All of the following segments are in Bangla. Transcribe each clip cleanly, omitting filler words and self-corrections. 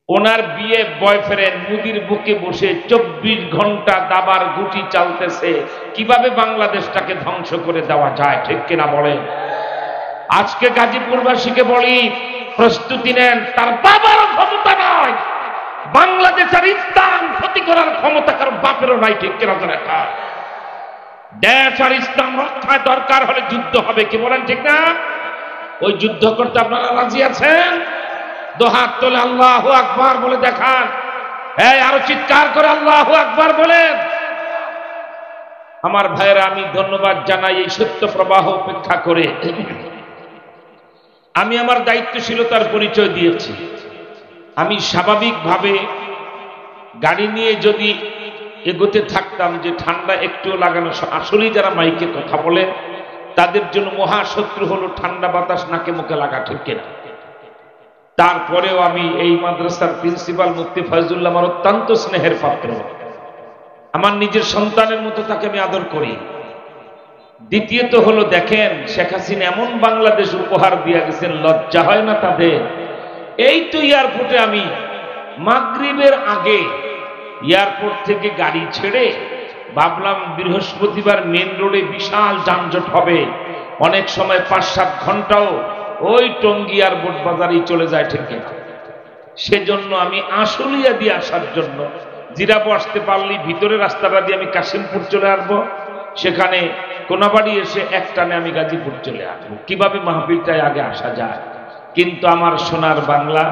ওনার বিয়ে বয়ফ্রেন্ড মুদির বুকে বসে 24 ঘন্টা দাবার গুটি চালতেছে কিভাবে বাংলাদেশটাকে ধ্বংস করে দেওয়া যায়, ঠিক কিনা বলেন? আজকে গাজীপুরবাসীকে বলি, প্রস্তুতি নেন। তার বাবারও ক্ষমতা নয় বাংলাদেশের ইসলাম ক্ষতি করার ক্ষমতা কারণ বাপেরও নাই, ঠিক কিনা জানেন? দেশ আর ইসলাম রক্ষায় দরকার হলে যুদ্ধ হবে, কি বলেন ঠিক না? ওই যুদ্ধ করতে আপনারা রাজি আছেন? দুহাত তোলে আল্লাহু আকবার বলে দেখান। এই আরো চিৎকার করে আল্লাহু আকবার বলেন। আমার ভাইরা, আমি ধন্যবাদ জানাই এই সত্য প্রবাহ উপেক্ষা করে আমি আমার দায়িত্বশীলতার পরিচয় দিয়েছি। আমি স্বাভাবিকভাবে গাড়ি নিয়ে যদি এগোতে থাকতাম যে ঠান্ডা একটুও লাগানো, আসলেই যারা মাইকে কথা বলেন তাদের জন্য মহাশত্রু হলো ঠান্ডা বাতাস নাকে মুখে লাগা, ঠিক কিনা? তারপরেও আমি এই মাদ্রাসার প্রিন্সিপাল মুফতি ফয়জুল্লাহ আমার অত্যন্ত স্নেহের পাত্র, আমার নিজের সন্তানের মতো তাকে আমি আদর করি। দ্বিতীয়ত হলো, দেখেন শেখ হাসিনা এমন বাংলাদেশ উপহার দিয়ে গেছেন, লজ্জা হয় না তাদের? এই তো এয়ারপোর্টে আমি মাগরিবের আগে এয়ারপোর্ট থেকে গাড়ি ছেড়ে ভাবলাম বৃহস্পতিবার মেন রোডে বিশাল যানজট হবে, অনেক সময় 5-7 ঘন্টাও ওই টঙ্গী এয়ারপোর্ট বাজারেই চলে যায়, ঠিক কিনা? সেজন্য আমি আশুলিয়া দিয়ে আসার জন্য জিরাবো আসতে পারলি ভিতরে রাস্তাটা দিয়ে আমি কাশিমপুর চলে আসবো, সেখানে কোনাবাড়ি এসে একটানে আমি গাজীপুর চলে আসবো। কিভাবে মাহফিলটায় আগে আসা যায়? কিন্তু আমার সোনার বাংলা,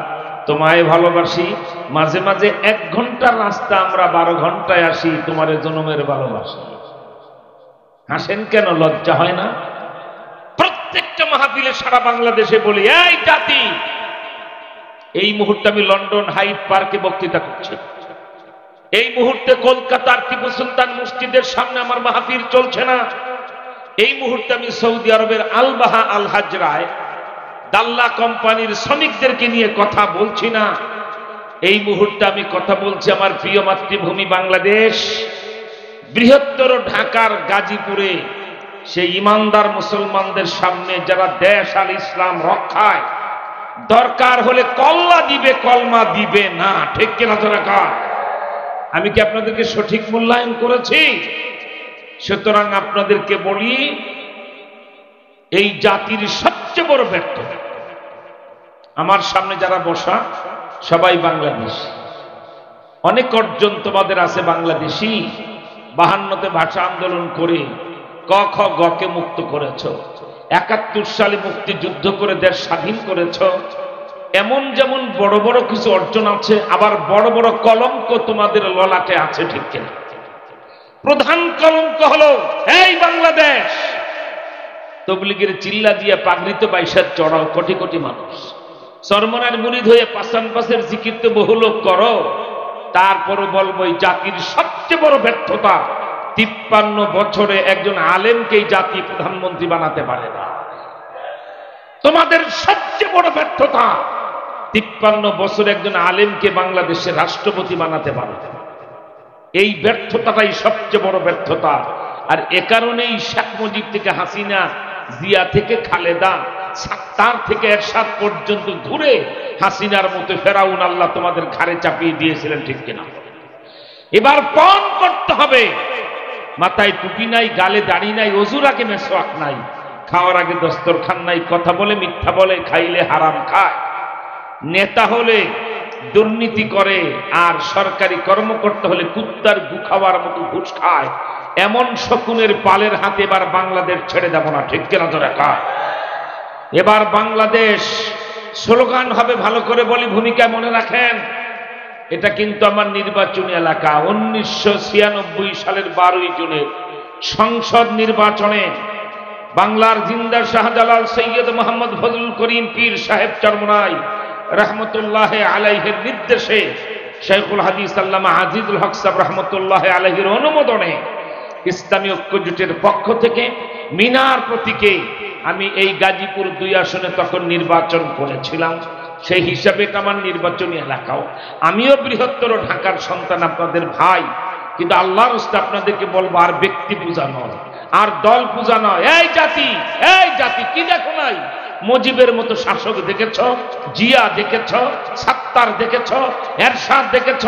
তোমায় ভালোবাসি, মাঝে মাঝে 1 ঘন্টার রাস্তা আমরা 12 ঘন্টায় আসি, তোমারে জনমের ভালোবাসি। হাসেন কেন? লজ্জা হয় না? প্রত্যেকটা মাহফিলে সারা বাংলাদেশে বলি, এই জাতি, এই মুহূর্তে আমি লন্ডন হাইড পার্কে বক্তৃতা করছি, এই মুহূর্তে কলকাতার টিপু সুলতান মসজিদের সামনে আমার মাহফিল চলছে না, এই মুহূর্তে আমি সৌদি আরবের আলবাহা আল হাজরায় দাল্লা কোম্পানির শ্রমিকদেরকে নিয়ে কথা বলছি না, এই মুহূর্তে আমি কথা বলছি আমার প্রিয় মাতৃভূমি বাংলাদেশ, বৃহত্তর ঢাকার গাজীপুরে সেই ইমানদার মুসলমানদের সামনে যারা দেশ আর ইসলাম রক্ষায় দরকার হলে কল্লা দিবে, কলমা দিবে না, ঠিক কিনা জোরে? আমি কি আপনাদেরকে সঠিক মূল্যায়ন করেছি? সুতরাং আপনাদেরকে বলি, এই জাতির সবচেয়ে বড় ব্যর্থতা, আমার সামনে যারা বসা সবাই বাংলাদেশী, অনেক অর্জন তোমাদের আছে বাংলাদেশী। 52তে ভাষা আন্দোলন করে ক খ গ কে মুক্ত করেছ, 71 সালে মুক্তিযুদ্ধ করে দেশ স্বাধীন করেছ। এমন যেমন বড় বড় কিছু অর্জন আছে, আবার বড় বড় কলঙ্ক তোমাদের ললাটে আছে, ঠিক কিনা? প্রধান কলঙ্ক হলো এই বাংলাদেশ তবলিগের চিল্লা দিয়ে পাগড়িতে বাইশার চড়াও কোটি কোটি মানুষ, চরমনার মুরিদ হয়ে পাঁচান পাশের জিকির তো বহু লোক করো, তারপরও বলবো এই জাতির সবচেয়ে বড় ব্যর্থতা, 53 বছরে একজন আলেমকে এই জাতি প্রধানমন্ত্রী বানাতে পারে না। তোমাদের সবচেয়ে বড় ব্যর্থতা, 53 বছরে একজন আলেমকে বাংলাদেশের রাষ্ট্রপতি বানাতে পারে না। এই ব্যর্থতাটাই সবচেয়ে বড় ব্যর্থতা। আর এ কারণেই শেখ মুজিব থেকে হাসিনা, জিয়া থেকে খালেদা, সাত্তার থেকে এরশাদ পর্যন্ত ঘুরে হাসিনার মতো ফেরাউন আল্লাহ তোমাদের ঘাড়ে চাপিয়ে দিয়েছিলেন, ঠিক কিনা? এবার পণ করতে হবে, মাথায় টুপি নাই, গালে দাড়ি নাই, ওযুর আগে মেসওয়াক নাই, খাওয়ার আগে দস্তরখান নাই, কথা বলে মিথ্যা বলে, খাইলে হারাম খায়, নেতা হলে দুর্নীতি করে, আর সরকারি কর্মকর্তা হলে কুত্তার গু খাওয়ার মতো ঘুষ খায়। এমন শকুনের পালের হাতে এবার বাংলাদেশ ছেড়ে দেব না, ঠিক কিনা জোরে? এবার বাংলাদেশ স্লোগান হবে, ভালো করে বলি, ভূমিকায় মনে রাখেন, এটা কিন্তু আমার নির্বাচনী এলাকা। 1996 সালের 12ই জুনের সংসদ নির্বাচনে বাংলার জিন্দা শাহজালাল সৈয়দ মোহাম্মদ ফজলুল করিম পীর সাহেব চরমনাই রহমতুল্লাহ আলাইহির নির্দেশে শেখুল হাদিস আল্লামা আজিজুল হক সাহেব রহমতুল্লাহ আলাইহির অনুমোদনে ইসলামী ঐক্য জোটের পক্ষ থেকে মিনার প্রতীকে আমি এই গাজীপুর 2 আসনে তখন নির্বাচন করেছিলাম। সেই হিসাবে এটা আমার নির্বাচনী এলাকাও। আমিও বৃহত্তর ঢাকার সন্তান, আপনাদের ভাই, কিন্তু আল্লাহর রাস্তে আপনাদেরকে বলবো, আর ব্যক্তি পূজা নয়, আর দল পূজা নয়। এই জাতি কি দেখো নাই? মুজিবের মতো শাসক দেখেছ, জিয়া দেখেছ, সাত্তার দেখেছ, এরশাদ দেখেছ,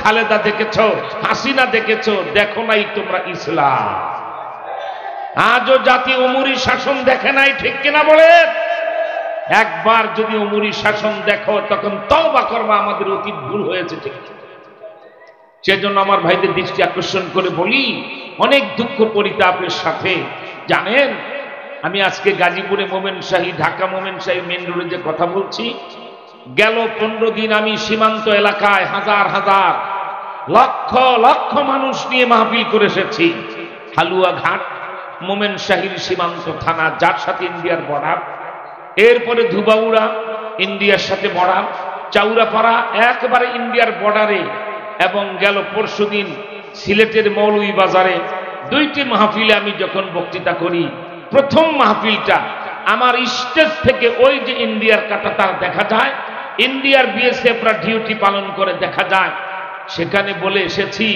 খালেদা দেখেছ, হাসিনা দেখেছ, দেখো নাই তোমরা ইসলাম। আজও জাতি উমরি শাসন দেখে নাই, ঠিক কিনা বলেন? একবার যদি উমরি শাসন দেখো তখন তওবা করবা, আমাদের অতীত ভুল হয়েছে, ঠিক। সেজন্য আমার ভাইদের দৃষ্টি আকর্ষণ করে বলি, অনেক দুঃখ পরিতাপের সাথে, জানেন আমি আজকে গাজীপুরে মোমেনশাহী, ঢাকা মোমেনশাহী মেন রোডে যে কথা বলছি, গেল 15 দিন আমি সীমান্ত এলাকায় হাজার হাজার লক্ষ লক্ষ মানুষ নিয়ে মাহফিল করে এসেছি। হালুয়াঘাট মোমেনশাহীর সীমান্ত থানা, যার সাথে ইন্ডিয়ার বর্ডার, এরপরে ধুবাউড়া ইন্ডিয়ার সাথে বর্ডার, চাউরাপাড়া একেবারে ইন্ডিয়ার বর্ডারে, এবং গেল পরশুদিন সিলেটের মৌলভীবাজারে 2টি মাহফিলে আমি যখন বক্তৃতা করি, প্রথম মাহফিলটা আমার স্টেজ থেকে ওই যে ইন্ডিয়ার কাঁটাতার দেখা যায়, ইন্ডিয়ার বিএসএফরা ডিউটি পালন করে দেখা যায়, সেখানে বলে এসেছি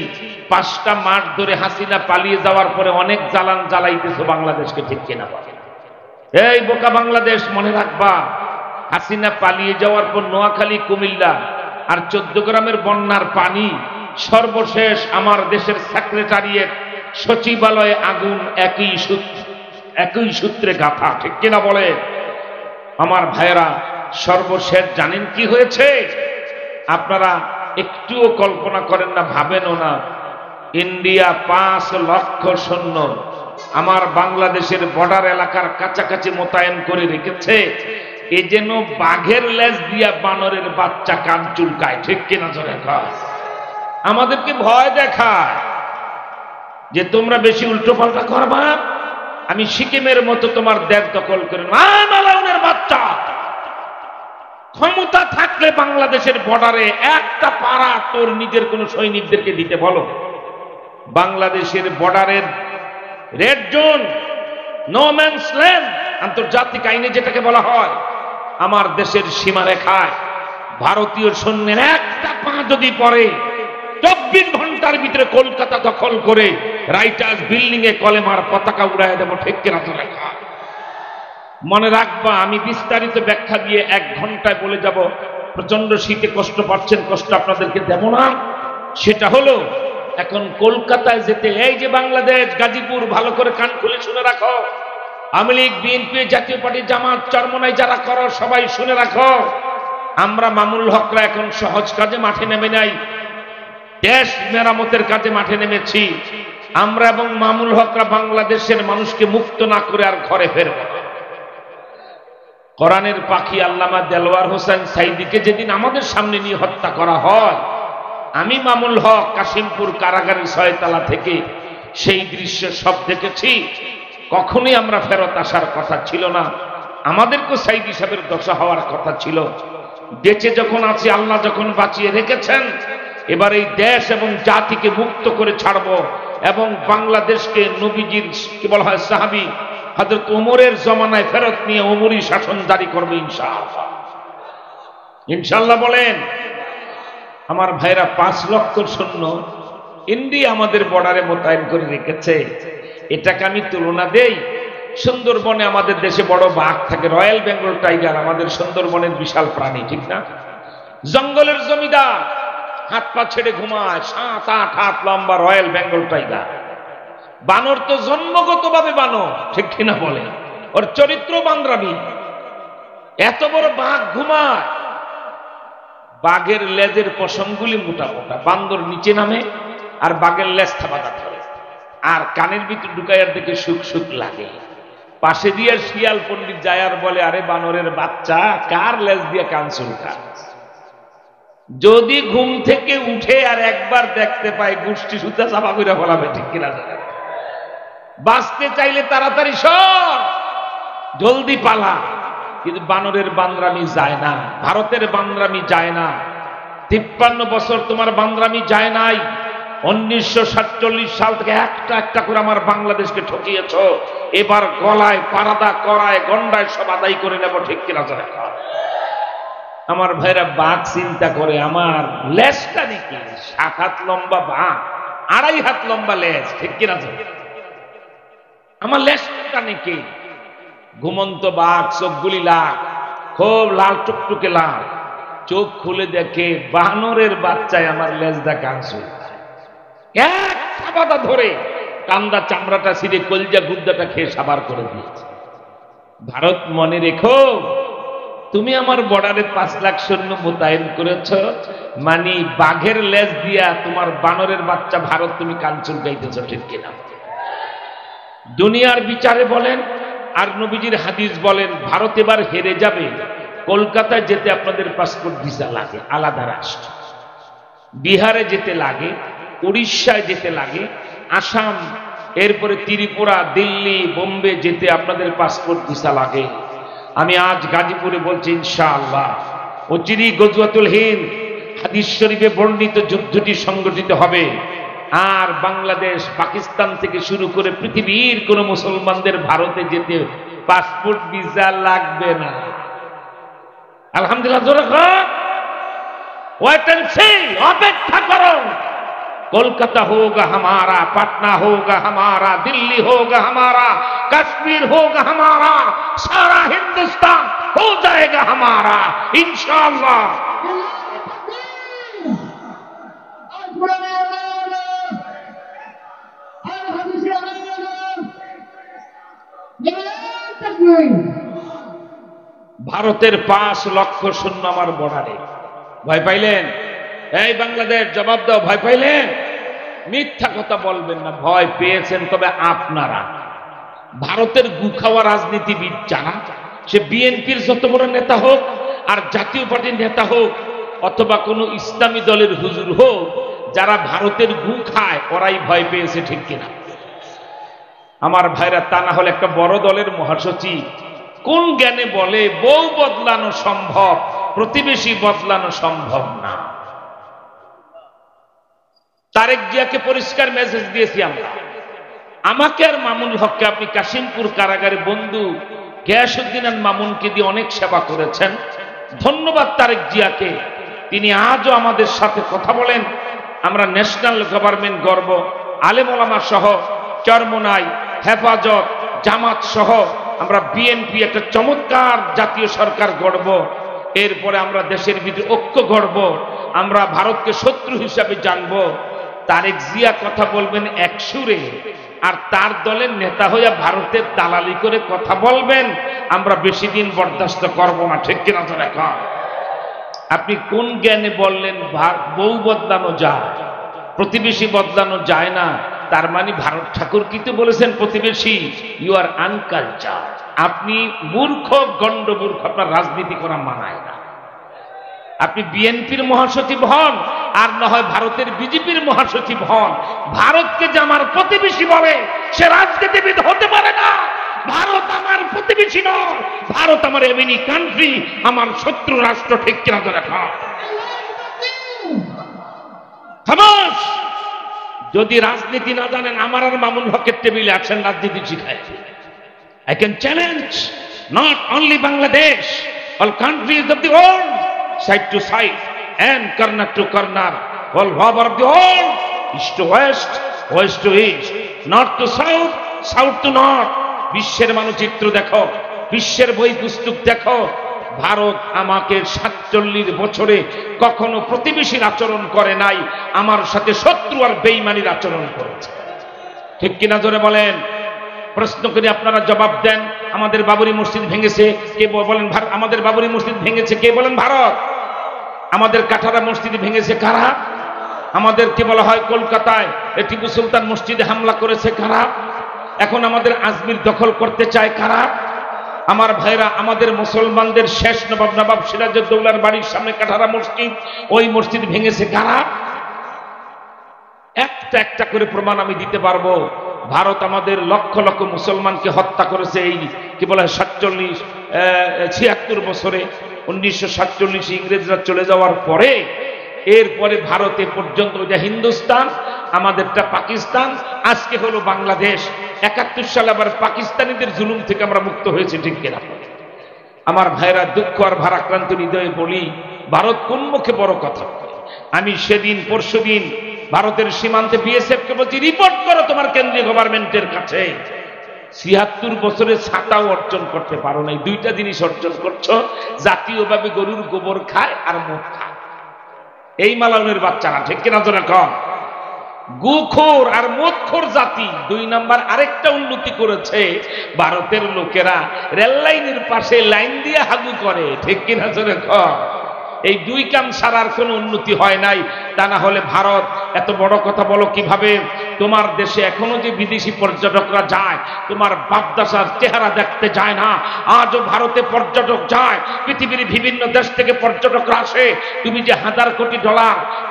5টা মাস ধরে হাসিনা পালিয়ে যাওয়ার পরে অনেক জ্বালান জ্বালাইতেছে বাংলাদেশকে, ঠিক কিনা? এই বোকা বাংলাদেশ, মনে রাখবা, হাসিনা পালিয়ে যাওয়ার পর নোয়াখালী, কুমিল্লা আর 14 গ্রামের বন্যার পানি, সর্বশেষ আমার দেশের সেক্রেটারিয়েট সচিবালয়ে আগুন, একই সূত্রে গাথা, ঠিক কিনা বলে? আমার ভাইয়েরা, সর্বশেষ জানেন কি হয়েছে? আপনারা একটুও কল্পনা করেন না, ভাবেনও না। ইন্ডিয়া 5 লক্ষ সৈন্য আমার বাংলাদেশের বর্ডার এলাকার কাছাকাছি মোতায়েন করে রেখেছে, এ যেন বাঘের লেজ দিয়া বানরের বাচ্চা কান চুলকায়, ঠিক কিনা জোরে কয়? আমাদেরকে ভয় দেখায় যে তোমরা বেশি উল্টো পাল্টা করবা, আমি সিকিমের মতো তোমার দেশ দখল করে মালাউনের বাচ্চা। ক্ষমতা থাকলে বাংলাদেশের বর্ডারে একটা পাড়া তোর নিজের কোন সৈনিকদেরকে দিতে বলো। বাংলাদেশের বর্ডারের red zone, no man's land, আন্তর্জাতিক আইনে যেটাকে বলা হয়, আমার দেশের সীমারেখায় ভারতীয় সৈন্যের একটা পা যদি পড়ে 24 ঘন্টার ভিতরে কলকাতা দখল করে রাইটার্স বিল্ডিং এ কলেমার পতাকা উড়ায় দেবো, ঠিক কিনা তো রেখা? মনে রাখবা, আমি বিস্তারিত ব্যাখ্যা দিয়ে 1 ঘন্টায় বলে যাব। প্রচন্ড শীতে কষ্ট পাচ্ছেন, কষ্ট আপনাদেরকে দেব না। সেটা হলো, এখন কলকাতায় যেতে, এই যে বাংলাদেশ গাজীপুর, ভালো করে কান খুলে শুনে রাখো, আওয়ামী লীগ, বিএনপি, জাতীয় পার্টি, জামাত, চরমনাই যারা করো সবাই শুনে রাখো, আমরা মামুল হকরা এখন সহজ কাজে মাঠে নেমে নাই, দেশ মেরামতের কাজে মাঠে নেমেছি আমরা, এবং মামুল হকরা বাংলাদেশের মানুষকে মুক্ত না করে আর ঘরে ফেরব না। কোরআনের পাখি আল্লামা দেলোয়ার হোসেন সাইদিকে যেদিন আমাদের সামনে নিয়ে হত্যা করা হয়, আমি মামুল হক কাশিমপুর কারাগারের 6 তলা থেকে সেই দৃশ্য সব দেখেছি। কখনোই আমরা ফেরত আসার কথা ছিল না, আমাদেরকে সাইদি সাহেবের দশা হওয়ার কথা ছিল। বেঁচে যখন আছি, আল্লাহ যখন বাঁচিয়ে রেখেছেন, এবার এই দেশ এবং জাতিকে মুক্ত করে ছাড়ব, এবং বাংলাদেশকে নবীজির কি বলা হয় সাহাবী হযরত ওমরের জমানায় ফেরত নিয়ে ওমরি শাসন জারি করবে ইনশাআল্লাহ। ইনশাআল্লাহ বলেন। আমার ভাইরা, 5 লক্ষ সৈন্য ইন্ডিয়া আমাদের বর্ডারে মোতায়েন করে রেখেছে। এটাকে আমি তুলনা দেই, সুন্দরবনে আমাদের দেশে বড় বাঘ থাকে, রয়্যাল বেঙ্গল টাইগার আমাদের সুন্দরবনের বিশাল প্রাণী, ঠিক না? জঙ্গলের জমিদার হাত পা ছেড়ে ঘুমায়, 7-8 হাত লম্বা রয়্যাল বেঙ্গল টাইগার। বানর তো জন্মগতভাবে বানর, ঠিক কিনা বলে? ওর চরিত্র বান্দরামি। এত বড় বাঘ ঘুমায়, বাঘের লেজের পশমগুলি মোটা মোটা, বান্দর নিচে নামে আর বাঘের লেজ থাবাটা ধরে, আর কানের ভিতর ঢুকাইয়ার দিকে সুখ সুখ লাগে। পাশে দিয়ে শিয়াল পণ্ডিত যায় আর বলে, আরে বানরের বাচ্চা, কার লেজ দিয়ে কান চুলকা? যদি ঘুম থেকে উঠে আর একবার দেখতে পায়, গোষ্ঠী সুতা চাপা করে ফলাবে, ঠিক কিনা? বাঁচতে চাইলে তাড়াতাড়ি সর, জলদি পালা। কিন্তু বানরের বান্দরামি যায় না, ভারতের বান্দরামি যায় না। 53 বছর তোমার বান্দরামি যায় নাই। 1947 সাল থেকে একটা একটা করে আমার বাংলাদেশকে ঠকিয়েছ। এবার গলায় পারাদা, করায় গন্ডায় সব আদায় করে নেব, ঠিক কিনা? আমার ভাইরা, বাঘ চিন্তা করে, আমার লেজটা নাকি 7 হাত লম্বা বাঘ, 2.5 হাত লম্বা লেজ, ঠিক কিনা? আমার লেজটা নাকি ঘুমন্ত বাঘ, চোখগুলি লাল, খুব লাল টুকটুকে লাল। চোখ খুলে দেখে বানরের বাচ্চায় আমার লেজদা কাঁচু, এক থাবাটা ধরে কান্দা চামড়াটা ছিঁড়ে কলজা গুদ্দাটা খেয়ে সাবার করে দিয়েছে। ভারত মনে রেখো, তুমি আমার বর্ডারে 5 লাখ সৈন্য মোতায়েন করেছ, মানে বাঘের লেজ দিয়া তোমার বানরের বাচ্চা ভারত তুমি কাঞ্চুল গাইতেছ, ঠিক কিনা? দুনিয়ার বিচারে বলেন আর নবীজির হাদিস বলেন, ভারত এবার হেরে যাবে। কলকাতায় যেতে আপনাদের পাসপোর্ট ভিসা লাগে, আলাদা রাষ্ট্র। বিহারে যেতে লাগে, উড়িষ্যায় যেতে লাগে, আসাম, এরপরে ত্রিপুরা, দিল্লি, বোম্বে যেতে আপনাদের পাসপোর্ট ভিসা লাগে। আমি আজ গাজীপুরে বলছি, ইনশাআল্লাহ অচিরেই গজওয়াতুল হিন্দ হাদিস শরীফে বর্ণিত যুদ্ধটি সংগঠিত হবে। আর বাংলাদেশ, পাকিস্তান থেকে শুরু করে পৃথিবীর কোন মুসলমানদের ভারতে যেতে পাসপোর্ট ভিসা লাগবে না। আলহামদুলিল্লাহ। ওয়েট এন্ড সি, অপেক্ষা করো। कोलकाता होगा हमारा, पटना होगा हमारा, दिल्ली होगा हमारा, कश्मीर होगा हमारा, सारा हिंदुस्तान हो जाएगा हमारा इंशाअल्लाह। ভারতের 5 লক্ষ সৈন্য আমার বর্ডারে। ভয় পাইলেন? এই বাংলাদেশ জবাব দাও, ভয় পাইলেন? মিথ্যা কথা বলবেন না, ভয় পেয়েছেন তবে আপনারা। ভারতের গুখাওয়া রাজনীতিবিদ যারা, সে বিএনপির যত বড় নেতা হোক, আর জাতীয় পার্টির নেতা হোক, অথবা কোনো ইসলামী দলের হুজুর হোক, যারা ভারতের গু খায় ওরাই ভয় পেয়েছে, ঠিক কিনা? আমার ভাইরা, তা না হলে একটা বড় দলের মহাসচিব কোন জ্ঞানে বলে বউ বদলানো সম্ভব, প্রতিবেশী বদলানো সম্ভব না? তারেক জিয়াকে পরিষ্কার মেসেজ দিয়েছি আমরা। আমাকে আর মামুনুল হককে আপনি কাশিমপুর কারাগারে বন্ধু গিয়াসউদ্দিন আর মামুনকে দিয়ে অনেক সেবা করেছেন, ধন্যবাদ তারেক জিয়াকে। তিনি আজও আমাদের সাথে কথা বলেন। আমরা ন্যাশনাল গভর্নমেন্ট গর্ব, আলেম ওলামা সহ, চরমোনাই, হেফাজত, জামাত সহ আমরা বিএনপি একটা চমৎকার জাতীয় সরকার গড়ব। এরপরে আমরা দেশের ভিতরে ঐক্য গড়ব, আমরা ভারতকে শত্রু হিসাবে জানব। তারেক জিয়া কথা বলবেন এক সুরে, আর তার দলের নেতা হইয়া ভারতের দালালি করে কথা বলবেন, আমরা বেশি দিন বরদাস্ত করব না, ঠিক কিনা? তো এখন আপনি কোন জ্ঞানে বললেন বউ বদলানো যায়, প্রতিবেশী বদলানো যায় না? তার মানে ভারত ঠাকুর কিন্তু বলেছেন প্রতিবেশী, ইউ আর আনকালচার। আপনি মূর্খ, গণ্ড মূর্খ, আপনার রাজনীতি করা মানায় না। আপনি বিএনপির মহাসচিব হন, আর না হয় ভারতের বিজেপির মহাসচিব হন, ভারতকে যে আমার প্রতিবেশী বলে সে রাজনীতিবিদ হতে পারে না। ভারত আমার প্রতিবেশী নয়, ভারত আমার এমনি কান্ট্রি, আমার শত্রু রাষ্ট্র, ঠিক কিনা? তো দেখা খামোশ। যদি রাজনীতি না জানেন, আমার আর মামুনুল হকের টেবিলে আছেন, রাজনীতি শিখায়। I can challenge not only Bangladesh, all countries of the world, side to side and corner to corner, all over of the world, east to west, west to east, north to south, south to north. বিশ্বের মানচিত্র দেখো, বিশ্বের বই পুস্তক দেখো। ভারত আমাকে 47 বছরে কখনো প্রতিবেশীর আচরণ করে নাই, আমার সাথে শত্রু আর বেঈমানির আচরণ করেছে, ঠিক কিনা? জোরে বলেন। প্রশ্ন করে আপনারা জবাব দেন। আমাদের বাবরি মসজিদ ভেঙেছে কে বলেন? ভারত। আমাদের বাবরি মসজিদ ভেঙেছে কে বলেন? ভারত। আমাদের কাঠারা মসজিদ ভেঙেছে কারা? আমাদের কি বলা হয় কলকাতায় টিপু সুলতান মসজিদে হামলা করেছে কারা? এখন আমাদের আজমির দখল করতে চায় কারা? আমার ভাইরা, আমাদের মুসলমানদের শেষ নবাব সিরাজউদ্দৌলার বাড়ির সামনে কাঠারা মসজিদ, ওই মসজিদ ভেঙেছে কারা? একটা একটা করে প্রমাণ আমি দিতে পারবো। ভারত আমাদের লক্ষ লক্ষ মুসলমানকে হত্যা করেছে এই কি বলে 76 বছরে। 1947 ইংরেজরা চলে যাওয়ার পরে, এরপরে ভারতে পর্যন্ত ওইটা হিন্দুস্তান, আমাদেরটা পাকিস্তান, আজকে হলো বাংলাদেশ। 71 সালে আবার পাকিস্তানিদের জুলুম থেকে আমরা মুক্ত হয়েছি, ঠিক কিনা? আমার ভাইরা, দুঃখ আর ভারাক্রান্ত হৃদয়ে বলি, ভারত কোন মুখে বড় কথা। আমি সেদিন পরশুদিন ভারতের সীমান্তে বিএসএফ কে বলছি, রিপোর্ট করো তোমার কেন্দ্রীয় গভর্নমেন্টের কাছে, ৭৬ বছরে ছাতাও অর্জন করতে পারো নাই। দুইটা জিনিস অর্জন করছো, জাতীয়ভাবে গরুর গোবর খায় আর মদ খায়। এই মালাউনের বাচ্চারা, ঠিক কিনা জোরে কন? গুখোর আর মদখোর জাতি। ২ নাম্বার আরেকটা উন্নতি করেছে, ভারতের লোকেরা রেল লাইনের পাশে লাইন দিয়ে হাগু করে, ঠিক কিনা জোরে কন? এই 2 কাম ছাড়ার কোনো উন্নতি হয় নাই। তা না হলে ভারত এত বড় কথা বলো কিভাবে? তোমার দেশে এখনো যে বিদেশি পর্যটকরা যায়, তোমার বাপদাসার চেহারা দেখতে যায় না। আজও ভারতে পর্যটক যায়, পৃথিবীর বিভিন্ন দেশ থেকে পর্যটকরা আসে। তুমি যে $1,000 কোটি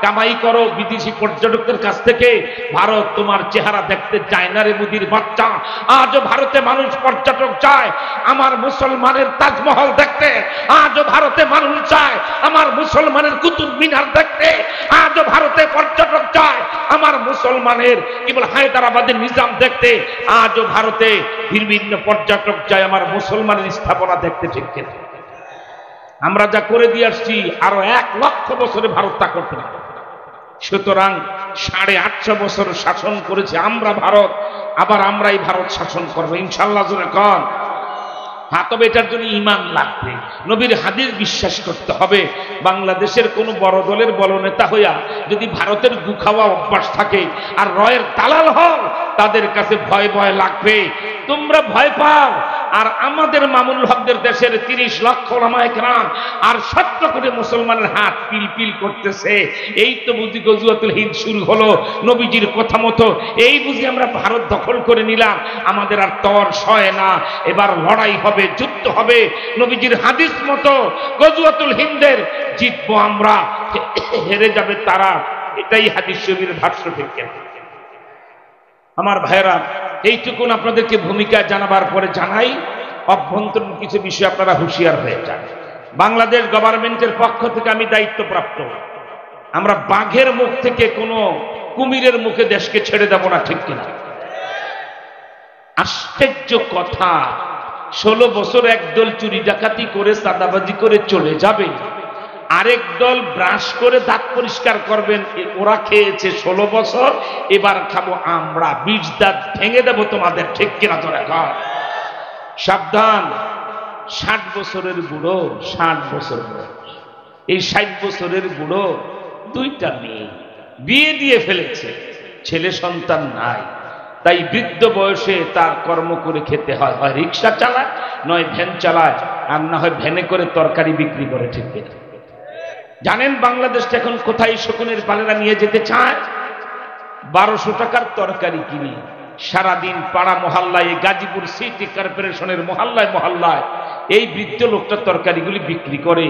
কামাই করো বিদেশি পর্যটকদের কাছ থেকে, ভারত তোমার চেহারা দেখতে যায় না রে মুদির বাচ্চা। আজও ভারতে মানুষ পর্যটক যায় আমার মুসলমানের তাজমহল দেখতে। আজও ভারতে মানুষ যায় আমার মুসলমানের কুতুব মিনার দেখতে। আজও ভারতে পর্যটক যায় আমার মুসলমানের কি বলে হায়দ্রাবাদের নিজাম দেখতে। আজও ভারতে বিভিন্ন পর্যটক যায় আমার মুসলমানের স্থাপনা দেখতে, ঠিক কিনা? আমরা যা করে দিয়ে আসছি আরো 1 লক্ষ বছরে ভারত তা করতে পারে। সুতরাং 850 বছর শাসন করেছে আমরা ভারত, আবার আমরাই ভারত শাসন করবো ইনশাল্লাহ। জোরে কন। হ্যাঁ, তবে এটার জন্য ঈমান লাগবে, নবীর হাদিস বিশ্বাস করতে হবে। বাংলাদেশের কোনো বড় দলের বড় নেতা হইয়া যদি ভারতের গু খাওয়া অভ্যাস থাকে আর রয়ের দালাল হও, তাদের কাছে ভয় ভয় লাগবে। তোমরা ভয় পাও, আর আমাদের মামুনুল হকদের দেশের 30 লক্ষ ওলামায়ে কেরাম আর 17 কোটি মুসলমানের হাত পিল পিল করতেছে। এই তো বুঝি গজওয়াতুল হিন্দ শুরু হলো নবীজির কথা মতো। এই বুঝি আমরা ভারত দখল করে নিলাম, আমাদের আর তর সয় না। এবার লড়াই হবে, যুদ্ধ হবে নবীজির হাদিস মতো। গজওয়াতুল হিন্দের জিতবো আমরা, হেরে যাবে তারা। এটাই হাদিস শরীফের ভাষ্য থেকে। আমার ভাইরা, এইটুকুন আপনাদেরকে ভূমিকা জানাবার পরে জানাই, অভ্যন্তরীণ কিছু বিষয় আপনারা হুঁশিয়ার হয়ে যান। বাংলাদেশ গভর্নমেন্টের পক্ষ থেকে আমি দায়িত্বপ্রাপ্ত, আমরা বাঘের মুখ থেকে কোনো কুমিরের মুখে দেশকে ছেড়ে দেব না, ঠিক কিনা? আশ্চর্য কথা, 16 বছর একদল চুরি ডাকাতি করে চাঁদাবাজি করে চলে যাবে, আরেক দল ব্রাশ করে দাঁত পরিষ্কার করবেন। ওরা খেয়েছে 16 বছর, এবার খাবো আমরা, 20 দাঁত ভেঙে দেবো তোমাদের, ঠিক কিনা? তোরা কর। সাবধান, 60 বছরের বুড়ো, 60 বছর বয়স, এই 60 বছরের বুড়ো 2টা মেয়ে বিয়ে দিয়ে ফেলেছে, ছেলে সন্তান নাই। তাই বৃদ্ধ বয়সে তার কর্ম করে খেতে হয়, হয় রিক্সা চালায়, নয় ভ্যান চালায়, আর না হয় ভ্যানে করে তরকারি বিক্রি করে, ঠিক কিনা? জানেন বাংলাদেশটা এখন কোথায় শকুনের পালেরা নিয়ে যেতে চায়? 1200 টাকার তরকারি কিনে সারাদিন পাড়া মহল্লায়, গাজীপুর সিটি কর্পোরেশনের মহল্লায় মহল্লায় এই বৃদ্ধ লোকটা তরকারিগুলি বিক্রি করে।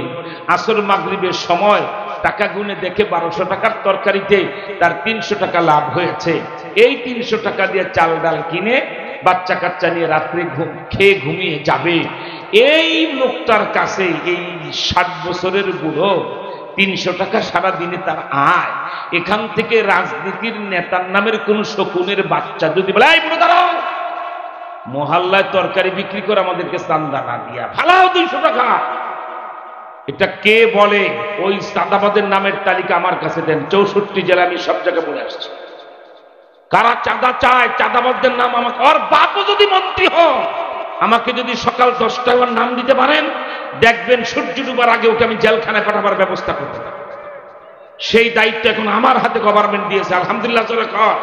আসর মাগরিবের সময় টাকা গুনে দেখে 1200 টাকার তরকারিতে তার 300 টাকা লাভ হয়েছে। এই 300 টাকা দিয়ে চাল ডাল কিনে বাচ্চা কাচ্চা নিয়ে রাত্রে খেয়ে ঘুমিয়ে যাবে। এই লোকটার কাছে এই 60 বছরের বুড়ো 300 টাকা সারা দিনে তার আয়। এখান থেকে রাজনীতির নেতার নামের কোন শকুনের বাচ্চা যদি বলে, এই বুড়ো দাঁড়াও, মহল্লায় তরকারি বিক্রি করে আমাদেরকে চান্দা না দিয়া ফালাও 200 টাকা, এটা কে বলে? ওই চাঁদাবাদের নামের তালিকা আমার কাছে দেন। 64 জেলা আমি সব জায়গায় বলে আসছি। কারা চাঁদা চায়, চাঁদাবাদদের নাম আমাকে, ওর বাপও যদি মন্ত্রী হয়, আমাকে যদি সকাল 10টায় ওর নাম দিতে পারেন, দেখবেন সূর্য ডুবার আগে ওকে আমি জেলখানায় পাঠাবার ব্যবস্থা করতে পারি। সেই দায়িত্ব এখন আমার হাতে গভর্নমেন্ট দিয়েছে, আলহামদুলিল্লাহ। চলে কর,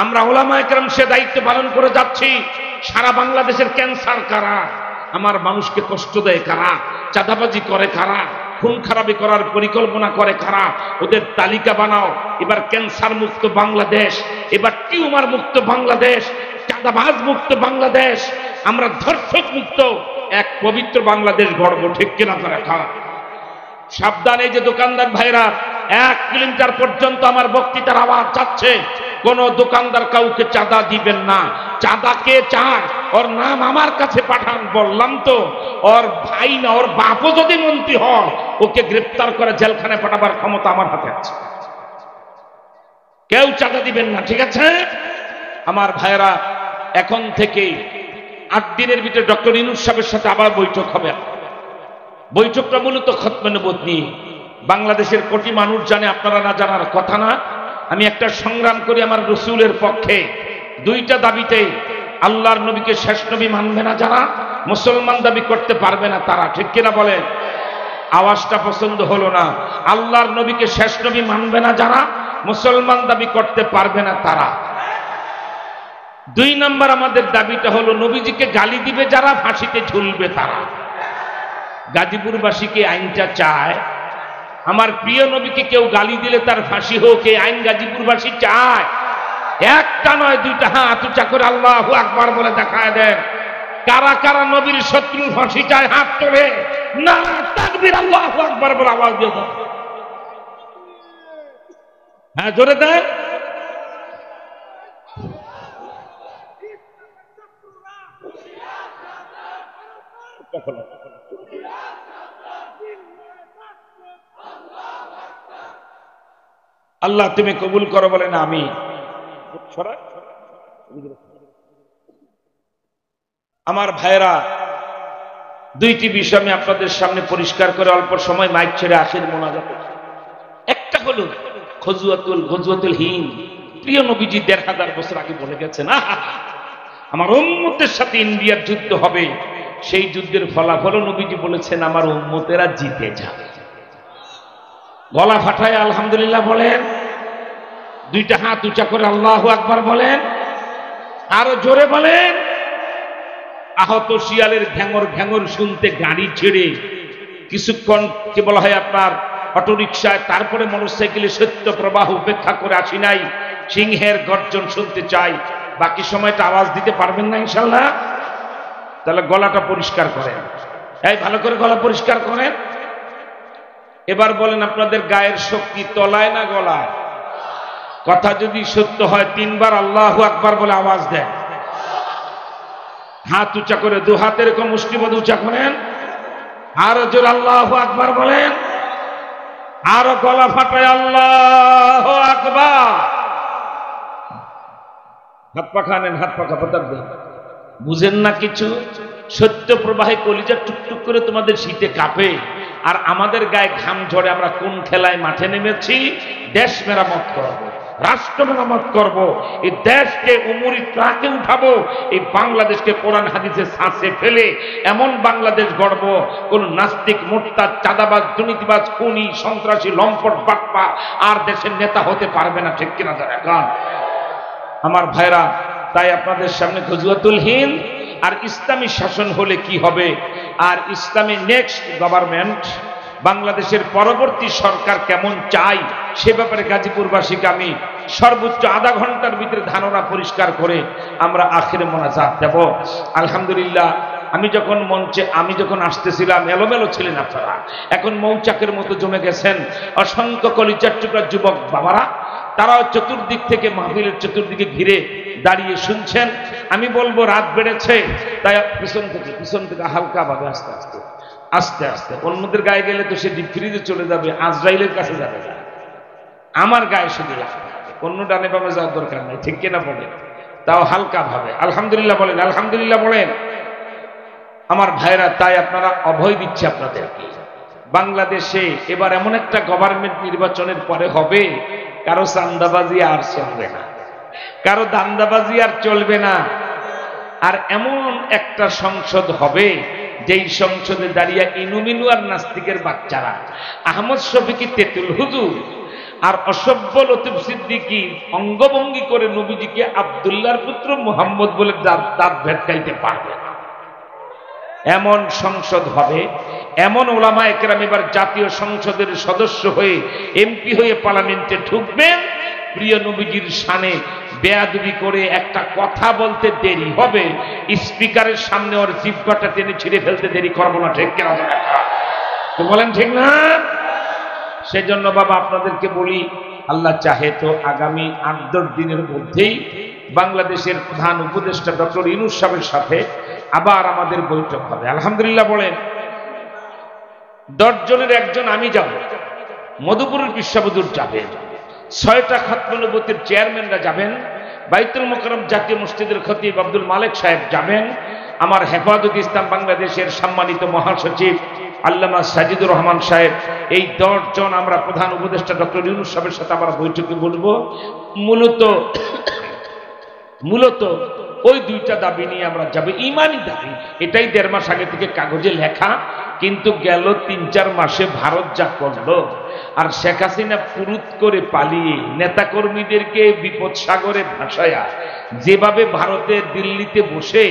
আমরা ওলামায়ে কেরাম সে দায়িত্ব পালন করে যাচ্ছি। সারা বাংলাদেশের ক্যান্সার কারা, আমার মানুষকে কষ্ট দেয় কারা, চাঁদাবাজি করে কারা, খুন খারাপি করার পরিকল্পনা করে কারা, ওদের তালিকা বানাও। এবার ক্যান্সার মুক্ত বাংলাদেশ, এবার টিউমার মুক্ত বাংলাদেশ, চাঁদাবাজ মুক্ত বাংলাদেশ, আমরা ধর্ষক মুক্ত এক পবিত্র বাংলাদেশ গড়ব, ঠিক কিনা? তারা খাওয়া সাবধান। এই যে দোকানদার ভাইরা, 1 কিলোমিটার পর্যন্ত আমার বক্তৃতার আওয়াজ যাচ্ছে, কোন দোকানদার কাউকে চাঁদা দিবেন না। চাঁদা কে চায়, ওর নাম আমার কাছে পাঠান। বললাম তো, ওর ভাই না ওর বাপও যদি মন্ত্রী হয়, ওকে গ্রেফতার করে জেলখানায় পাঠাবার ক্ষমতা আমার হাতে আছে। কেউ চাঁদা দিবেন না, ঠিক আছে? আমার ভাইরা, এখন থেকে 8 দিনের ভিতরে ডক্টর ইউনূস সাহেবের সাথে আবার বৈঠক হবে। বৈঠকটা মূলত খতমে নবুয়ত নিয়ে। বাংলাদেশের কোটি মানুষ জানে, আপনারা না জানার কথা না। আমি একটা সংগ্রাম করি আমার রসুলের পক্ষে, 2টা দাবিতে। আল্লাহর নবীকে শেষ নবী মানবে না যারা, মুসলমান দাবি করতে পারবে না তারা। ঠিক কিনা বলেন? আওয়াজটা পছন্দ হলো না। আল্লাহর নবীকে শেষ নবী মানবে না যারা, মুসলমান দাবি করতে পারবে না তারা। 2 নম্বর আমাদের দাবিটা হলো নবীজিকে গালি দিবে যারা, ফাঁসিতে ঝুলবে তারা। গাজীপুরবাসীকে আইনটা চায়, আমার প্রিয় নবীকে কেউ গালি দিলে তার ফাঁসি হোক, এই আইন গাজীপুরবাসী চায়। একটা নয়, 2টা হাত উঁচা করে আল্লাহু আকবার বলে দেখায় দেন। কারা কারা নবীর শত্রুর ফাঁসি চায় হাত তোলে, নারা তাকবীর, আল্লাহু আকবার বলে আওয়াজ দিয়ে দাও। হ্যাঁ, জোরে দেন। আল্লাহ তুমি কবুল করো বলেন আমি। আমার ভাইরা, 2টি বিষয় আমি আপনাদের সামনে পরিষ্কার করে অল্প সময় মাইক ছেড়ে আখের মোনাজাত। একটা হলো গজওয়াতুল হিন্দ। প্রিয় নবীজি 1500 বছর আগে বলে গেছেন, আমার উম্মতের সাথে ইন্ডিয়ার যুদ্ধ হবে, সেই যুদ্ধের ফলাফল নবীজি বলেছেন আমার উম্মতেরা জিতে যাবে। গলা ফাটায় আলহামদুলিল্লাহ বলেন, 2টা হাত উঁচা করে আল্লাহু আকবার বলেন, আরো জোরে বলেন। আহত শিয়ালের ঘ্যাঙর ঘ্যাঙর শুনতে গাড়ি ছেড়ে কিছুক্ষণ কি বলা হয় আপনার অটোরিকশায়, তারপরে মোটরসাইকেলে সত্য প্রবাহ উপেক্ষা করে আসি নাই, সিংহের গর্জন শুনতে চাই। বাকি সময়টা আওয়াজ দিতে পারবেন না ইনশাল্লাহ? তাহলে গলাটা পরিষ্কার করেন, এই ভালো করে গলা পরিষ্কার করেন। এবার বলেন আপনাদের গায়ের শক্তি তলায় না গলায়? কথা যদি সত্য হয় 3 বার আল্লাহু আকবার বলে আওয়াজ দেন। হাত উঁচা করে 2 হাত এরকম মুষ্টিবদ্ধ উঁচা করেন, আরো জোর আল্লাহু আকবার বলেন, আরো গলা ফাটায় আল্লাহু আকবার। হাত পাখা নেন, হাত পাখা পাতার দেন। বুঝেন না কিছু? সত্য প্রবাহে কলিজা টুকটুক করে তোমাদের শীতে কাঁপে, আর আমাদের গায়ে ঘাম ঝরে। আমরা কোন খেলায় মাঠে নেমেছি? দেশ মেরামত করব, রাষ্ট্র মেরামত করব, এই দেশকে উমরি ট্রাকে উঠাবো, এই বাংলাদেশকে কোরআন হাদিসের ছাঁচে ফেলে এমন বাংলাদেশ গড়ব, কোন নাস্তিক, মুরতাদ, চাঁদাবাজ, দুর্নীতিবাজ, খুনি, সন্ত্রাসী, লম্পট, বাটপা আর দেশের নেতা হতে পারবে না। ঠিক কিনা যারা গান? আমার ভাইরা, তাই আপনাদের সামনে গজওয়াতুল হিন্দ আর ইসলামী শাসন হলে কি হবে, আর ইসলামী নেক্সট গভর্নমেন্ট, বাংলাদেশের পরবর্তী সরকার কেমন চাই, সে ব্যাপারে গাজীপুরবাসীকে আমি সর্বোচ্চ আধা ঘন্টার ভিতরে ধারণা পরিষ্কার করে আমরা আখিরে মোনাজাত দেব। আলহামদুলিল্লাহ, আমি যখন আসতেছিলাম এলোমেলো ছিলেন আপনারা, এখন মৌচাকের মতো জমে গেছেন অসংখ্য কলিজার টুকরা যুবক বাবারা। তারাও চতুর্দিক থেকে মাহফিলের চতুর্দিকে ঘিরে দাঁড়িয়ে শুনছেন। আমি বলবো রাত বেড়েছে, তাই পিছন থেকে হালকা ভাবে আস্তে আস্তে আস্তে আস্তে, অন্যদের গায়ে গেলে তো সে ডিপ ফ্রিজে চলে যাবে, আজরাইলের কাছে যাবে না। আমার গায়ে শুধু লাগবে, অন্য ডানে বামে যাওয়ার দরকার নাই। ঠিক কিনা বলেন? তাও হালকা ভাবে আলহামদুলিল্লাহ বলেন, আলহামদুলিল্লাহ বলেন। আমার ভাইরা, তাই আপনারা অভয় দিচ্ছে আপনাদেরকে। বাংলাদেশে এবার এমন একটা গভর্নমেন্ট নির্বাচনের পরে হবে, কারো চান্দাবাজি আর চলবে না, কারো দান্দাবাজি আর চলবে না। আর এমন একটা সংসদ হবে, যেই সংসদে দাঁড়িয়ে ইনুমিনু আর নাস্তিকের বাচ্চারা, আহমদ শফিকি তেতুল হুজুর আর অসভ্য লতিফ সিদ্দিকী অঙ্গভঙ্গি করে নবীজিকে আব্দুল্লাহর পুত্র মুহাম্মদ বলে দাঁত ভেটকাইতে পারবে না। এমন সংসদ হবে, এমন ওলামা একরাম এবার জাতীয় সংসদের সদস্য হয়ে এমপি হয়ে পার্লামেন্টে ঢুকবেন। প্রিয় নবীজির শানে বেয়াদবি করে একটা কথা বলতে দেরি হবে, স্পিকারের সামনে ওর জিহ্বাটা টেনে ছিঁড়ে ফেলতে দেরি করবো না। ঠিক কিনা তো বলেন? ঠিক না? সেজন্য বাবা আপনাদেরকে বলি, আল্লাহ চাহে তো আগামী 8-10 দিনের মধ্যেই বাংলাদেশের প্রধান উপদেষ্টা ডক্টর ইউনূস সাহেবের সাথে আবার আমাদের বৈঠক হবে। আলহামদুলিল্লাহ বলেন। 10 জনের একজন আমি যাব, মধুপুরের বিশ্ববধূর যাবেন, 6টা খাতমুল নবুয়তের চেয়ারম্যানরা যাবেন, বাইতুল মোকাররম জাতীয় মসজিদের খতিব আব্দুল মালেক সাহেব যাবেন, আমার হেফাজত ইসলাম বাংলাদেশের সম্মানিত মহাসচিব আল্লামা সাজিদুর রহমান সাহেব, এই 10 জন আমরা প্রধান উপদেষ্টা ডক্টর ইউনূস সাহেবের সাথে আমরা বৈঠকে বলবো। মূলত ওই দুইটা দাবি নিয়ে আমরা যাব, ইমানি দাবি। এটাই 1.5 মাস আগে থেকে কাগজে লেখা, কিন্তু গেল 3-4 মাসে ভারত যা করলো, আর শেখ হাসিনা পুরুত করে পালিয়ে নেতাকর্মীদেরকে বিপদ সাগরে ভাসায়া যেভাবে ভারতে দিল্লিতে বসে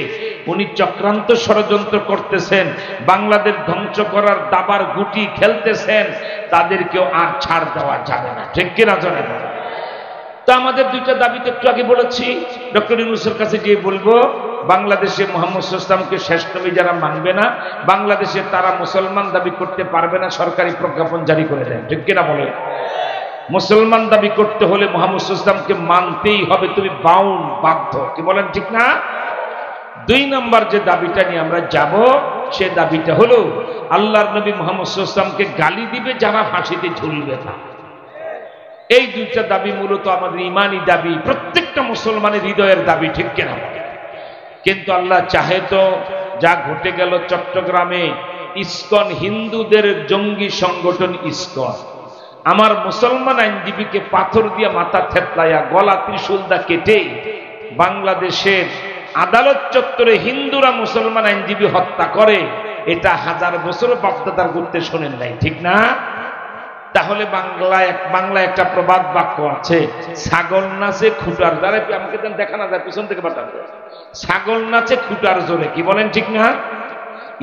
উনি চক্রান্ত ষড়যন্ত্র করতেছেন, বাংলাদেশ ধ্বংস করার দাবার গুটি খেলতেছেন, তাদেরকেও আর ছাড় দেওয়া যাবে না। ঠিক কিনা জানেন? তো আমাদের দুইটা দাবি তো একটু আগে বলেছি, ডক্টর ইউনূসের কাছে গিয়ে বলবো, বাংলাদেশে মুহাম্মদ সাল্লাল্লাহু আলাইহি ওয়াসাল্লামকে শেষ নবী যারা মানবে না, বাংলাদেশে তারা মুসলমান দাবি করতে পারবে না, সরকারি প্রজ্ঞাপন জারি করে দেন। ঠিক কিনা বলে? মুসলমান দাবি করতে হলে মুহাম্মদ সাল্লাল্লাহু আলাইহি ওয়াসাল্লামকে মানতেই হবে, তুমি বাউন্ড, বাধ্য। কি বলেন, ঠিক না? 2 নম্বর যে দাবিটা নিয়ে আমরা যাব, সে দাবিটা হলো আল্লাহর নবী মুহাম্মদ সাল্লাল্লাহু আলাইহি ওয়াসাল্লামকে গালি দিবে যারা ফাঁসিতে ঝুলবে না। এই দুইটা দাবি মূলত আমাদের ইমানি দাবি, প্রত্যেকটা মুসলমানের হৃদয়ের দাবি। ঠিক কিনা? কিন্তু আল্লাহ চাহে তো যা ঘটে গেল চট্টগ্রামে, ইসকন, হিন্দুদের জঙ্গি সংগঠন ইসকন আমার মুসলমান আইনজীবীকে পাথর দিয়ে মাথা থেতলাইয়া গলা ত্রিশূল দা কেটে বাংলাদেশের আদালত চত্বরে হিন্দুরা মুসলমান আইনজীবী হত্যা করে, এটা 1000 বছর বাপদাদার করতে শোনেন নাই। ঠিক না? তাহলে বাংলায় একটা প্রবাদ বাক্য আছে, ছাগল নাচে খুঁটার দ্বারা। আমাকে দেখা না যায়, পিছন থেকে বাতাস, ছাগল নাচে খুঁটার জোরে। কি বলেন, ঠিক না?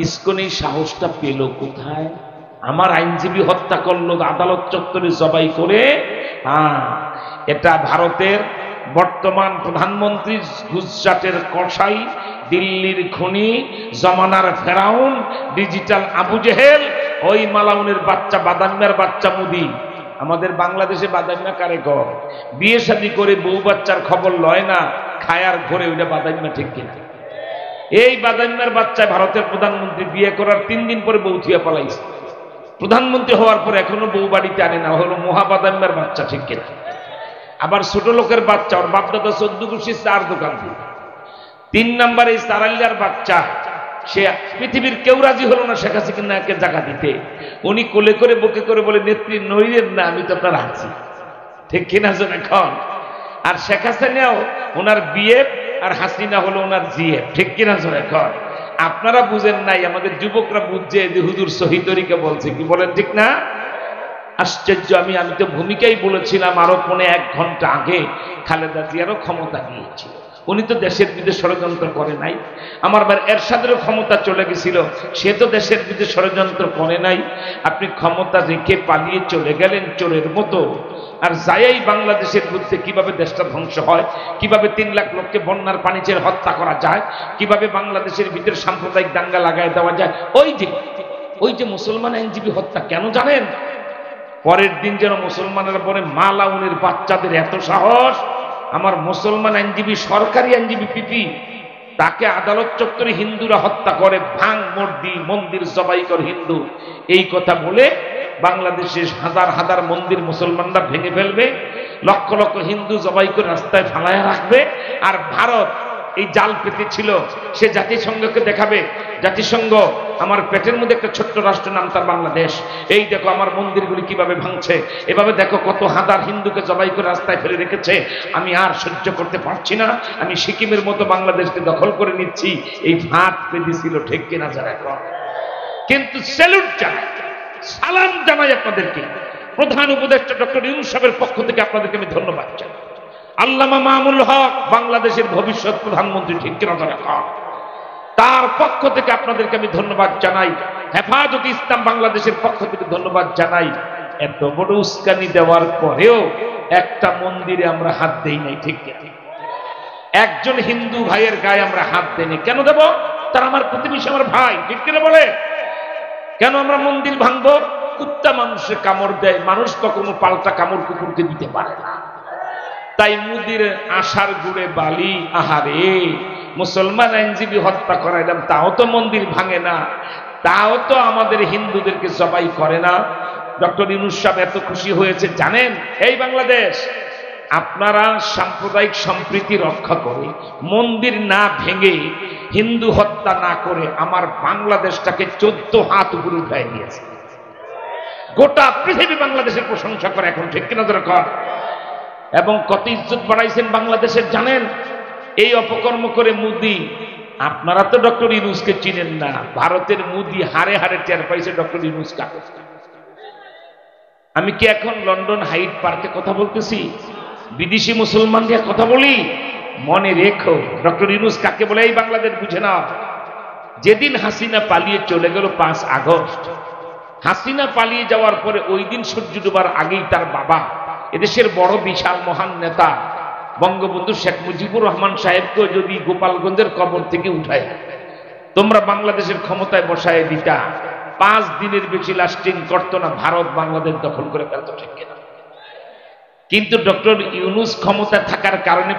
ইসকন এই সাহসটা পেল কোথায়? আমার আইনজীবী হত্যা করলো আদালত চত্বরে জবাই করে। এটা ভারতের বর্তমান প্রধানমন্ত্রী, গুজরাটের কসাই, দিল্লির খুনি, জমানার ফেরাউন, ডিজিটাল আবু জেহেল, ওই মালাউনের বাচ্চা, বাদামিয়ার বাচ্চা মুদি। আমাদের বাংলাদেশে বাদামিয়া কারে কর? বিয়ে শাদী করে বউ বাচ্চার খবর লয় না, খায়ার ঘরে, ওইটা বাদামিয়া। ঠিক কিনা? এই বাদামিয়ার বাচ্চা ভারতের প্রধানমন্ত্রী বিয়ে করার 3 দিন পরে বউ থুয়া পালাইছে। প্রধানমন্ত্রী হওয়ার পর এখনো বউ বাড়িতে আনে না, হলো মহাবাদামিয়ার বাচ্চা। ঠিক কিনা? আবার ছোট লোকের বাচ্চা, ওর বাপদাদা 14 কুশি 4 দোকান দিয়ে। 3 নম্বর এই সারাইলার বাচ্চা, সে পৃথিবীর কেউ রাজি হলো না শেখ হাসিনাকে জায়গা দিতে। উনি কোলে করে বুকে করে বলে, নেত্রী নইরেন না, আমি তো আপনার আছি। ঠিক কিনা জানেন এখন? আর শেখ হাসিনাও ওনার বিএফ, আর হাসিনা হলো ওনার জিএফ। ঠিক কিনা জানেন এখন? আপনারা বুঝেন নাই, আমাদের যুবকরা বুঝছে যে হুজুর সহি তরিকা বলছে। কি বলেন, ঠিক না? আশ্চর্য। আমি তো ভূমিকাই বলেছিলাম আরো 1 ঘন্টা আগে, খালেদা জিয়ারও ক্ষমতা গিয়েছিল, উনি তো দেশের বিরুদ্ধে ষড়যন্ত্র করে নাই। আমার বার এরশাদেরও ক্ষমতা চলে গেছিল, সে তো দেশের বিরুদ্ধে ষড়যন্ত্র করে নাই। আপনি ক্ষমতা রেখে পালিয়ে চলে গেলেন চোরের মতো, আর যাই বাংলাদেশের বিরুদ্ধে কিভাবে দেশটা ধ্বংস হয়, কিভাবে 3 লাখ লোককে বন্যার পানি চেয়ে হত্যা করা যায়, কিভাবে বাংলাদেশের ভিতরে সাম্প্রদায়িক দাঙ্গা লাগাই দেওয়া যায়। ওই যে মুসলমান আইনজীবী হত্যা, কেন জানেন? পরের দিন যেন মুসলমানেরা বলে, মালাউনের বাচ্চাদের এত সাহস, আমার মুসলমান আইনজীবী, সরকারি আইনজীবী পিপি, তাকে আদালত চত্বরে হিন্দুরা হত্যা করে, ভাঙ মর্দি, মন্দির জবাই কর হিন্দু। এই কথা বলে বাংলাদেশে হাজার হাজার মন্দির মুসলমানরা ভেঙে ফেলবে, লক্ষ লক্ষ হিন্দু জবাই করে রাস্তায় ফালায় রাখবে। আর ভারত এই জাল পেতেছিল, সে জাতিসংঘকে দেখাবে, জাতিসংঘ আমার পেটের মধ্যে একটা ছোট্ট রাষ্ট্র, নাম তার বাংলাদেশ, এই দেখো আমার মন্দিরগুলি কিভাবে ভাঙছে, এভাবে দেখো কত হাজার হিন্দুকে জবাই করে রাস্তায় ফেলে রেখেছে, আমি আর সহ্য করতে পারছি না, আমি সিকিমের মতো বাংলাদেশকে দখল করে নিচ্ছি। এই ভাত পেয়েছিল। ঠিক কিনা যারা এখন? কিন্তু স্যালুট জানাই, সালাম জানাই আপনাদেরকে, প্রধান উপদেষ্টা ডক্টর ইউনূস সাহেবের পক্ষ থেকে আপনাদেরকে আমি ধন্যবাদ জানাই। আল্লামা মামুল হক, বাংলাদেশের ভবিষ্যৎ প্রধানমন্ত্রী। ঠিক কিনা যারা এখন? তার পক্ষ থেকে আপনাদেরকে আমি ধন্যবাদ জানাই। হেফাজতে ইসলাম বাংলাদেশের পক্ষ থেকে ধন্যবাদ জানাই। এত বড় উস্কানি দেওয়ার পরেও একটা মন্দিরে আমরা হাত দেই নাই। ঠিক কিনা? একজন হিন্দু ভাইয়ের গায়ে আমরা হাত দেইনি। কেন দেব? তারা আমার প্রতিবেশী, আমার ভাই। ঠিক কিনা বলে? কেন আমরা মন্দির ভাঙবো? কুত্তা মানুষের কামড় দেয়, মানুষ কখনো পাল্টা কামড় কুকুরকে দিতে পারে না। তাই মুদির আশার গুড়ে বালি, আহারে, মুসলমান আইনজীবী হত্যা করাইলাম, তাও তো মন্দির ভাঙে না, তাও তো আমাদের হিন্দুদেরকে জবাই করে না। ডক্টর ইউনূস সাহেব এত খুশি হয়েছে জানেন? এই বাংলাদেশ, আপনারা সাম্প্রদায়িক সম্প্রীতি রক্ষা করে, মন্দির না ভেঙে, হিন্দু হত্যা না করে আমার বাংলাদেশটাকে 14 হাত উপরে উঠায় নিয়েছে। গোটা পৃথিবী বাংলাদেশের প্রশংসা করে এখন। ঠিক কিনা দরকার? এবং কত ইজ্জত বাড়াইছেন বাংলাদেশের জানেন? এই অপকর্ম করে মোদি, আপনারা তো ডক্টর ইউনূসকে চিনেন না, ভারতের মোদি হারে হারে টের পাইছে ডক্টর ইউনূস কাকে। আমি কি এখন লন্ডন হাইট পার্কে কথা বলতেছি, বিদেশি মুসলমান দিয়ে কথা বলি? মনে রেখো ডক্টর ইউনূস কাকে বলে এই বাংলাদেশ বুঝে না। যেদিন হাসিনা পালিয়ে চলে গেল 5 আগস্ট, হাসিনা পালিয়ে যাওয়ার পরে ওই দিন সূর্য ডুবার আগেই তার বাবা, এদেশের বড় বিশাল মহান নেতা বঙ্গবন্ধু শেখ মুজিবুর রহমান সাহেবকে যদি গোপালগঞ্জের কবর থেকে উঠায় তোমরা বাংলাদেশের ক্ষমতায় বসায় দিতা, 5 দিনের বেশি লাস্টিং করতো না, ভারত বাংলাদেশ দখল করে ফেলতো, ঠিক কিনা? কিন্তু ডক্টর ইউনূস ক্ষমতা থাকার কারণে